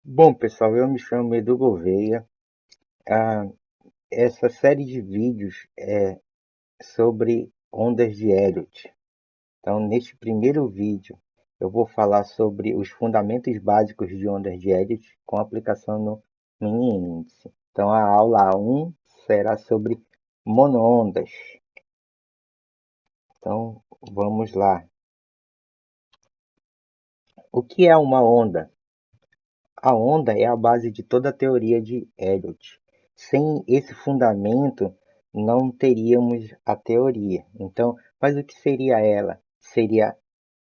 Bom, pessoal, eu me chamo Edu Gouveia. Ah, Essa série de vídeos é sobre ondas de Elliott. Então, neste primeiro vídeo, eu vou falar sobre os fundamentos básicos de ondas de Elliott com aplicação no mini índice. Então, a aula 1 será sobre monoondas. Então, vamos lá. O que é uma onda? A onda é a base de toda a teoria de Elliott. Sem esse fundamento, não teríamos a teoria. Então, mas o que seria ela? Seria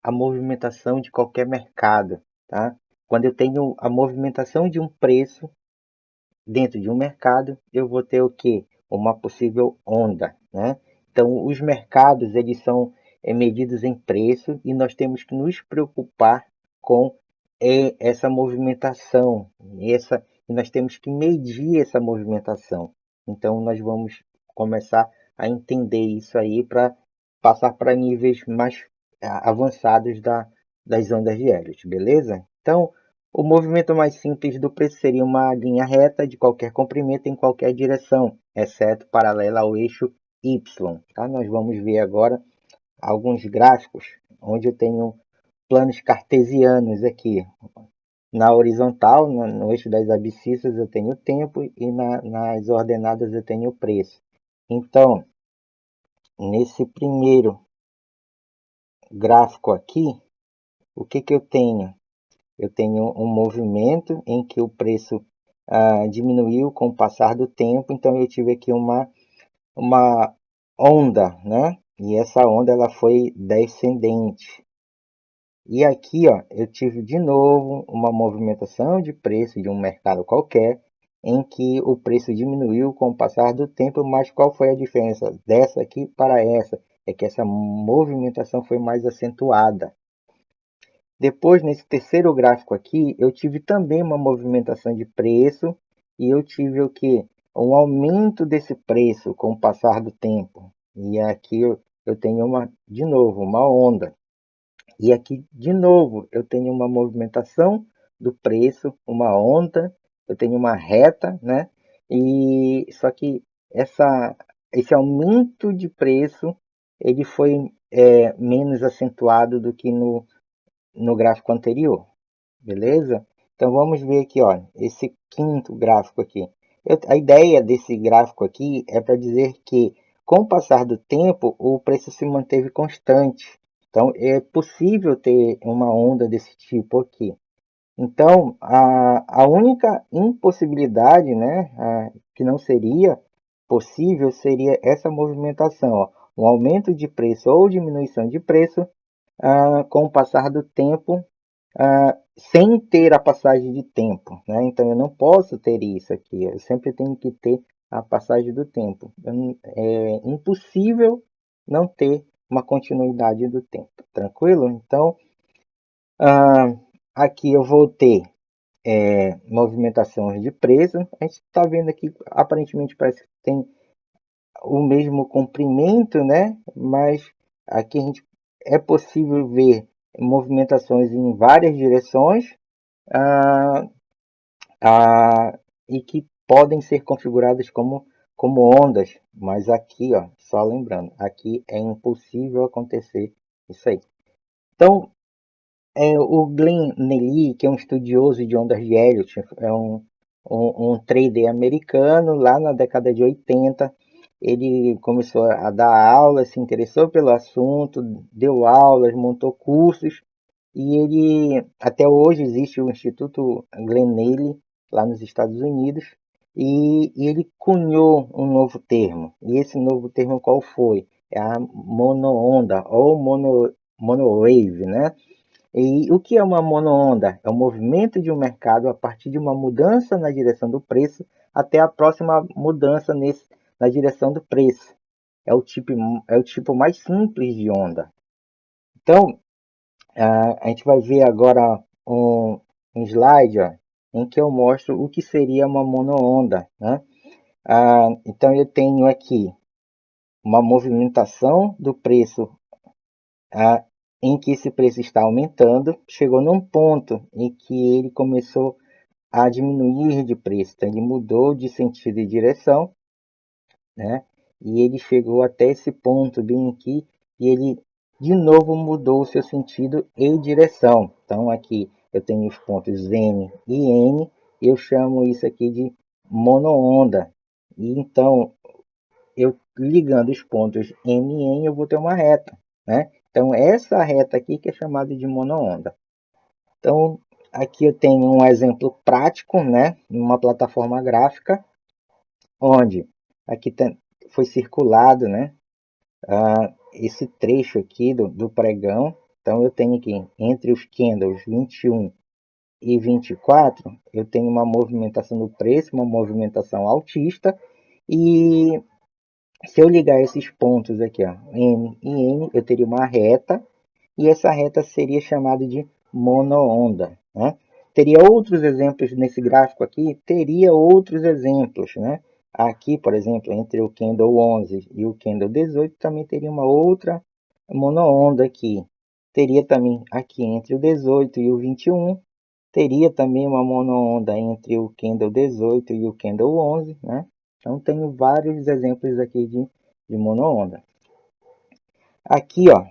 a movimentação de qualquer mercado, tá? Quando eu tenho a movimentação de um preço dentro de um mercado, eu vou ter o quê? Uma possível onda, né? Então, os mercados, eles são medidos em preço e nós temos que nos preocupar com essa movimentação, e nós temos que medir essa movimentação. Então, nós vamos começar a entender isso aí para passar para níveis mais avançados das ondas de Elliott, beleza? Então, o movimento mais simples do preço seria uma linha reta de qualquer comprimento em qualquer direção, exceto paralela ao eixo Y. Tá? Nós vamos ver agora alguns gráficos onde eu tenho planos cartesianos aqui. Na horizontal, no eixo das abscissas, eu tenho o tempo e nas ordenadas eu tenho o preço. Então, nesse primeiro gráfico aqui, o que, que eu tenho? Eu tenho um movimento em que o preço diminuiu com o passar do tempo, então eu tive aqui uma onda, né? E essa onda ela foi descendente. E aqui, ó, eu tive de novo uma movimentação de preço de um mercado qualquer, em que o preço diminuiu com o passar do tempo, mas qual foi a diferença dessa aqui para essa? É que essa movimentação foi mais acentuada. Depois, nesse terceiro gráfico aqui, eu tive também uma movimentação de preço e eu tive o que? Um aumento desse preço com o passar do tempo. E aqui eu tenho de novo, uma onda. E aqui, de novo, eu tenho uma movimentação do preço, uma onda, eu tenho uma reta, né? E só que esse aumento de preço, ele foi menos acentuado do que no gráfico anterior, beleza? Então vamos ver aqui, ó, esse quinto gráfico aqui. A ideia desse gráfico aqui é para dizer que com o passar do tempo o preço se manteve constante. Então é possível ter uma onda desse tipo aqui. Então a única impossibilidade, né, que não seria possível seria essa movimentação, ó, um aumento de preço ou diminuição de preço com o passar do tempo, sem ter a passagem de tempo, né? Então eu não posso ter isso aqui, eu sempre tenho que ter a passagem do tempo. É impossível não ter uma continuidade do tempo, tranquilo? Então ah, aqui eu vou ter movimentações de preço. A gente está vendo aqui, aparentemente parece que tem o mesmo comprimento, né? Mas aqui a gente é possível ver movimentações em várias direções ah, e que podem ser configuradas como ondas, mas aqui, ó, só lembrando, aqui é impossível acontecer isso aí. Então, o Glenn Neely, que é um estudioso de ondas de Elliott, é um trader americano, lá na década de 80, ele começou a dar aulas, se interessou pelo assunto, deu aulas, montou cursos, e ele, até hoje existe o Instituto Glenn Neely, lá nos Estados Unidos, e ele cunhou um novo termo. E esse novo termo qual foi? É a monoonda, ou monowave, né? E o que é uma monoonda? É o movimento de um mercado a partir de uma mudança na direção do preço até a próxima mudança na direção do preço. É é o tipo mais simples de onda. Então, a gente vai ver agora um slide, ó, em que eu mostro o que seria uma monoonda, né? Então, eu tenho aqui uma movimentação do preço ah, em que esse preço está aumentando, chegou num ponto em que ele começou a diminuir de preço. Então, ele mudou de sentido e direção, né? E ele chegou até esse ponto bem aqui e ele de novo mudou o seu sentido e direção. Então aqui eu tenho os pontos M e N, eu chamo isso aqui de monoonda. E então eu ligando os pontos M e N eu vou ter uma reta, né? Então essa reta aqui que é chamada de monoonda. Então aqui eu tenho um exemplo prático, né? Numa plataforma gráfica onde aqui foi circulado, né, esse trecho aqui do pregão. Então eu tenho aqui entre os candles 21 e 24, eu tenho uma movimentação do preço, uma movimentação altista, e se eu ligar esses pontos aqui, ó, M e N, eu teria uma reta, e essa reta seria chamada de monoonda, né? Teria outros exemplos nesse gráfico aqui, teria outros exemplos, né? Aqui, por exemplo, entre o candle 11 e o candle 18, também teria uma outra monoonda aqui. Teria também aqui entre o 18 e o 21, teria também uma monoonda entre o candle 18 e o candle 11, né? Então, tenho vários exemplos aqui de monoonda. Aqui, ó,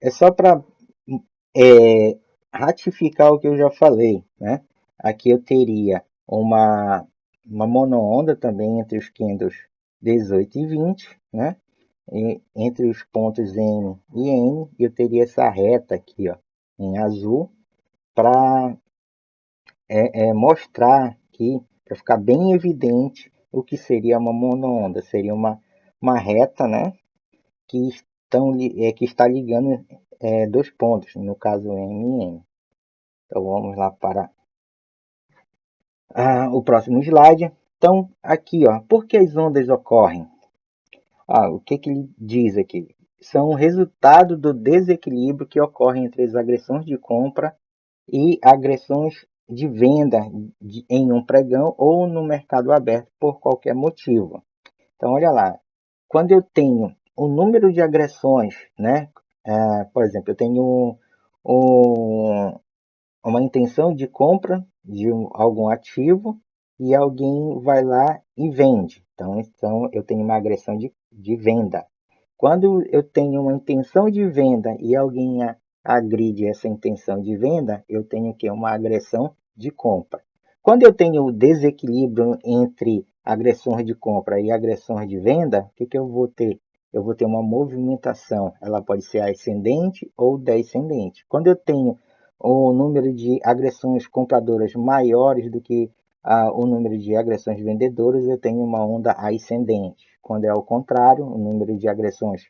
é só para ratificar o que eu já falei, né? Aqui eu teria uma monoonda também entre os candles 18 e 20, né? E entre os pontos M e N, eu teria essa reta aqui, ó, em azul, para mostrar aqui, para ficar bem evidente o que seria uma monoonda. Seria uma reta, né? Que está ligando dois pontos, no caso M e N. Então vamos lá para o próximo slide. Então aqui, ó, por que as ondas ocorrem? O que ele diz aqui? São o resultado do desequilíbrio que ocorre entre as agressões de compra e agressões de venda em um pregão ou no mercado aberto por qualquer motivo. Então olha lá, quando eu tenho o número de agressões, né? Por exemplo, eu tenho uma intenção de compra de algum ativo e alguém vai lá e vende. Então eu tenho uma agressão de venda. Quando eu tenho uma intenção de venda e alguém agride essa intenção de venda, eu tenho que uma agressão de compra. Quando eu tenho o desequilíbrio entre agressões de compra e agressões de venda, o que eu vou ter? Eu vou ter uma movimentação, ela pode ser ascendente ou descendente. Quando eu tenho o número de agressões compradoras maiores do que o número de agressões vendedoras, eu tenho uma onda ascendente. Quando é ao contrário, o número de agressões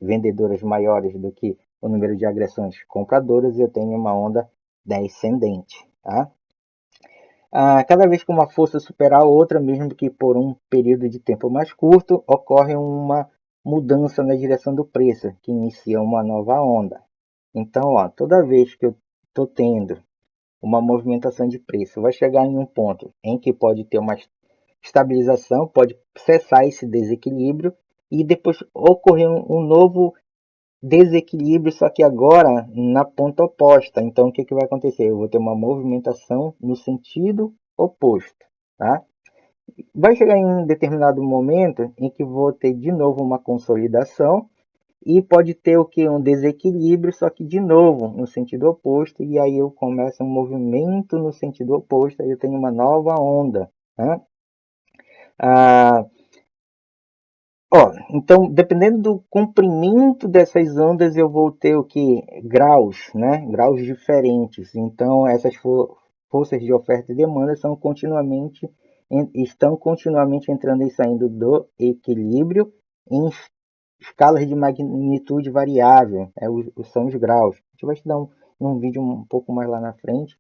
vendedoras maiores do que o número de agressões compradoras, eu tenho uma onda descendente. Tá? Cada vez que uma força superar a outra, mesmo que por um período de tempo mais curto, ocorre uma mudança na direção do preço, que inicia uma nova onda. Então, ó, toda vez que eu estou tendo uma movimentação de preço, vai chegar em um ponto em que pode ter uma estabilização, pode cessar esse desequilíbrio e depois ocorrer um novo desequilíbrio, só que agora na ponta oposta. Então, o que vai acontecer? Eu vou ter uma movimentação no sentido oposto, tá? Vai chegar em um determinado momento em que vou ter de novo uma consolidação e pode ter o que? Um desequilíbrio, só que de novo no sentido oposto, e aí eu começo um movimento no sentido oposto, aí eu tenho uma nova onda, né? Ah, então, dependendo do comprimento dessas ondas, eu vou ter o que? Graus, né? Graus diferentes. Então, essas forças de oferta e demanda estão continuamente entrando e saindo do equilíbrio em escalas de magnitude variável, são os graus. A gente vai estudar um vídeo um pouco mais lá na frente.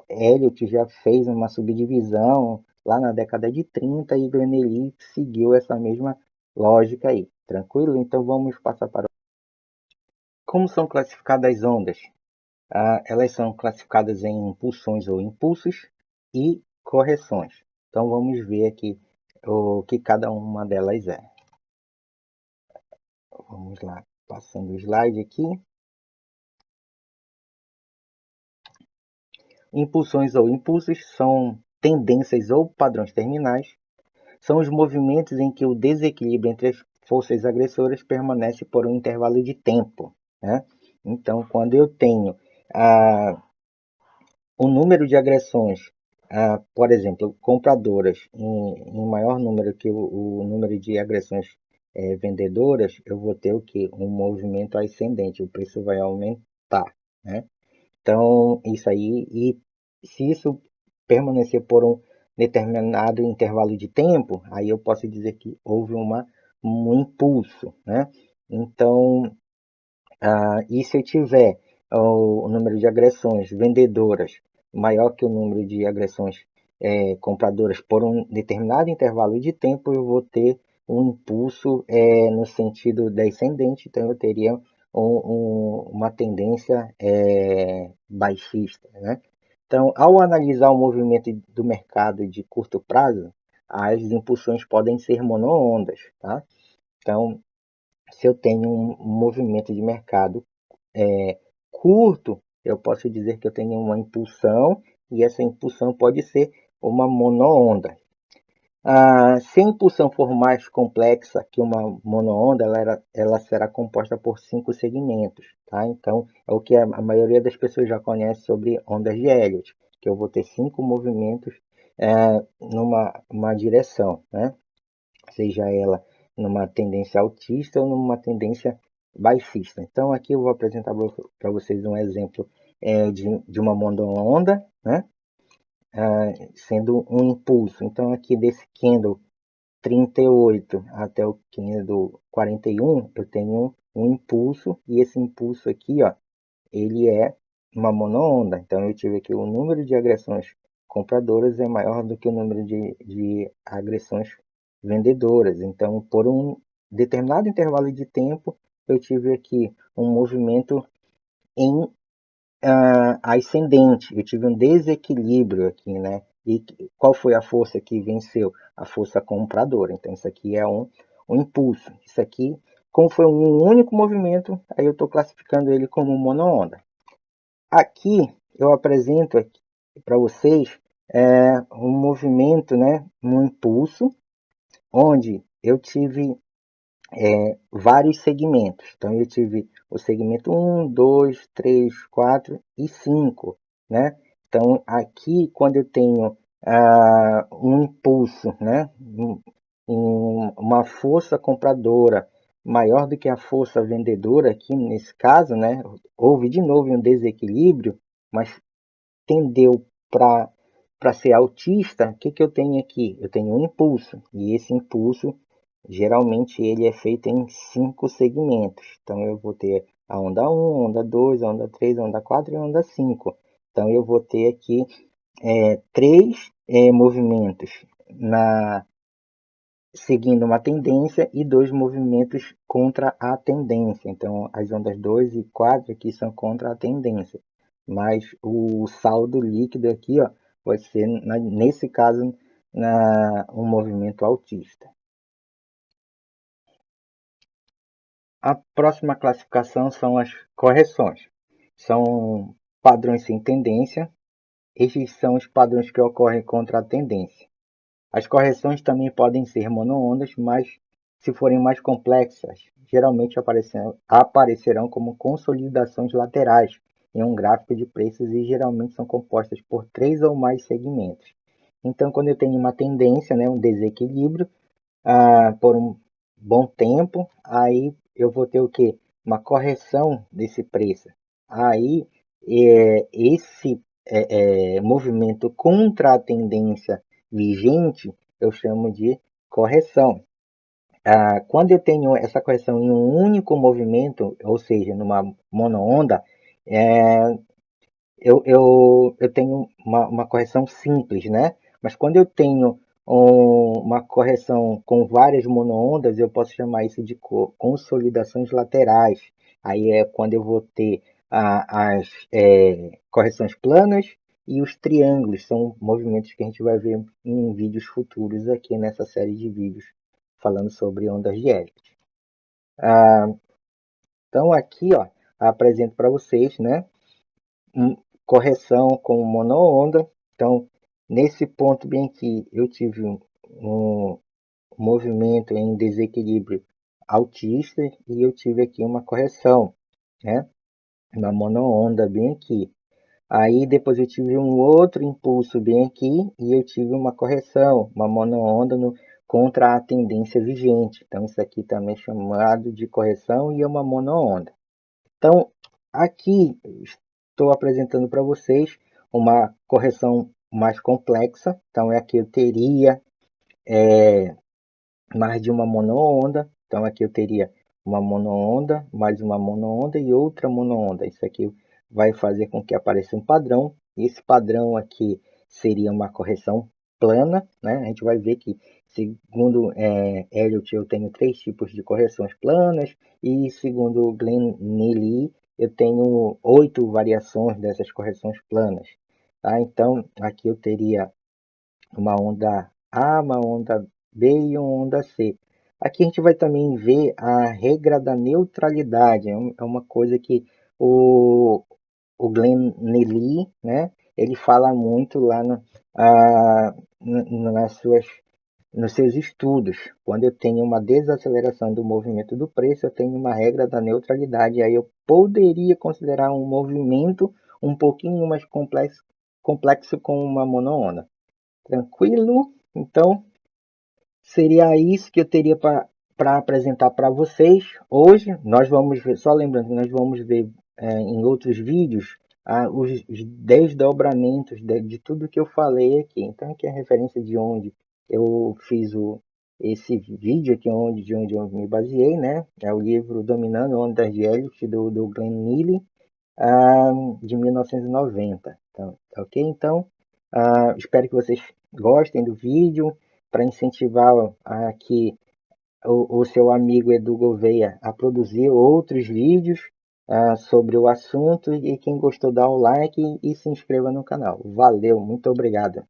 Elliott já fez uma subdivisão lá na década de 30 e Glenelg seguiu essa mesma lógica aí. Tranquilo? Então vamos passar para como são classificadas as ondas. Elas são classificadas em impulsões ou impulsos e correções. Então vamos ver aqui o que cada uma delas é. Vamos lá, passando o slide aqui. Impulsões ou impulsos são tendências ou padrões terminais. São os movimentos em que o desequilíbrio entre as forças agressoras permanece por um intervalo de tempo, né? Então, quando eu tenho ah, o número de agressões, por exemplo, compradoras, em maior número que o número de agressões vendedoras, eu vou ter o quê? Um movimento ascendente, o preço vai aumentar, né? Então, isso aí, e se isso permanecer por um determinado intervalo de tempo, aí eu posso dizer que houve um impulso, né? Então, e se eu tiver o número de agressões vendedoras maior que o número de agressões compradoras por um determinado intervalo de tempo, eu vou ter um impulso no sentido descendente, então eu teria uma tendência baixista, né? Então, ao analisar o movimento do mercado de curto prazo, as impulsões podem ser monoondas, tá? Então, se eu tenho um movimento de mercado curto, eu posso dizer que eu tenho uma impulsão e essa impulsão pode ser uma monoonda. Se a impulsão for mais complexa que uma monoonda, ela será composta por 5 segmentos. Tá? Então, é o que a maioria das pessoas já conhece sobre ondas de Elliott, que eu vou ter 5 movimentos numa direção, né? Seja ela numa tendência altista ou numa tendência baixista. Então, aqui eu vou apresentar para vocês um exemplo de uma monoonda, né? Sendo um impulso. Então, aqui desse candle 38 até o candle 41, eu tenho um impulso, e esse impulso aqui, ó, ele é uma monoonda. Então, eu tive aqui o número de agressões compradoras é maior do que o número de agressões vendedoras. Então, por um determinado intervalo de tempo, eu tive aqui um movimento em ascendente. Eu tive um desequilíbrio aqui, né? E qual foi a força que venceu? A força compradora. Então, isso aqui é um impulso. Isso aqui, como foi um único movimento, aí eu estou classificando ele como monoonda. Aqui eu apresento para vocês um movimento, né, um impulso, onde eu tive vários segmentos. Então eu tive o segmento 1, 2, 3, 4 e 5, né? Então aqui quando eu tenho um impulso, né, uma força compradora maior do que a força vendedora aqui nesse caso, né, houve de novo um desequilíbrio, mas tendeu para ser autista. O que, que eu tenho aqui? Eu tenho um impulso, e esse impulso, geralmente, ele é feito em 5 segmentos. Então, eu vou ter a onda 1, a onda 2, a onda 3, a onda 4 e a onda 5. Então, eu vou ter aqui 3 movimentos seguindo uma tendência e 2 movimentos contra a tendência. Então, as ondas 2 e 4 aqui são contra a tendência. Mas o saldo líquido aqui, ó, vai ser, nesse caso, um movimento altista. A próxima classificação são as correções. São padrões sem tendência. Estes são os padrões que ocorrem contra a tendência. As correções também podem ser monoondas, mas se forem mais complexas, geralmente aparecerão como consolidações laterais em um gráfico de preços e geralmente são compostas por 3 ou mais segmentos. Então, quando eu tenho uma tendência, né, um desequilíbrio, por um bom tempo, aí eu vou ter o quê? Uma correção desse preço. Aí, esse movimento contra a tendência vigente, eu chamo de correção. Quando eu tenho essa correção em um único movimento, ou seja, numa monoonda, é, eu tenho uma correção simples, né? Mas quando eu tenho uma correção com várias monoondas, eu posso chamar isso de consolidações laterais. Aí é quando eu vou ter as correções planas e os triângulos. São movimentos que a gente vai ver em vídeos futuros aqui nessa série de vídeos falando sobre ondas de Elliott. Então aqui, ó, apresento para vocês, né, correção com monoonda. Então, nesse ponto bem aqui, eu tive um movimento em desequilíbrio altista e eu tive aqui uma correção, né? Uma monoonda bem aqui. Aí depois eu tive um outro impulso bem aqui e eu tive uma correção, uma monoonda contra a tendência vigente. Então isso aqui também é chamado de correção e é uma monoonda. Então aqui estou apresentando para vocês uma correção mais complexa. Então aqui eu teria mais de uma monoonda. Então aqui eu teria uma monoonda, mais uma monoonda e outra monoonda. Isso aqui vai fazer com que apareça um padrão. Esse padrão aqui seria uma correção plana, né? A gente vai ver que, segundo Elliott, eu tenho três tipos de correções planas e segundo Glenn Neely, eu tenho 8 variações dessas correções planas. Tá? Então aqui eu teria uma onda A, uma onda B e uma onda C. Aqui a gente vai também ver a regra da neutralidade. É uma coisa que o, o Glenn Neely, né, ele fala muito lá nas suas, nos seus estudos. Quando eu tenho uma desaceleração do movimento do preço, eu tenho uma regra da neutralidade. Aí eu poderia considerar um movimento um pouquinho mais complexo com uma monoona. Tranquilo? Então, seria isso que eu teria para apresentar para vocês. Hoje, nós vamos ver, só lembrando que nós vamos ver em outros vídeos os desdobramentos de tudo que eu falei aqui. Então, aqui é a referência de onde eu fiz esse vídeo aqui, de onde eu me baseei, né? É o livro Dominando Ondas de Elliott, do Glenn Neely, de 1990. Então, tá ok? Então, espero que vocês gostem do vídeo para incentivar que o seu amigo Edu Gouveia a produzir outros vídeos sobre o assunto e quem gostou dá o like e se inscreva no canal. Valeu, muito obrigado.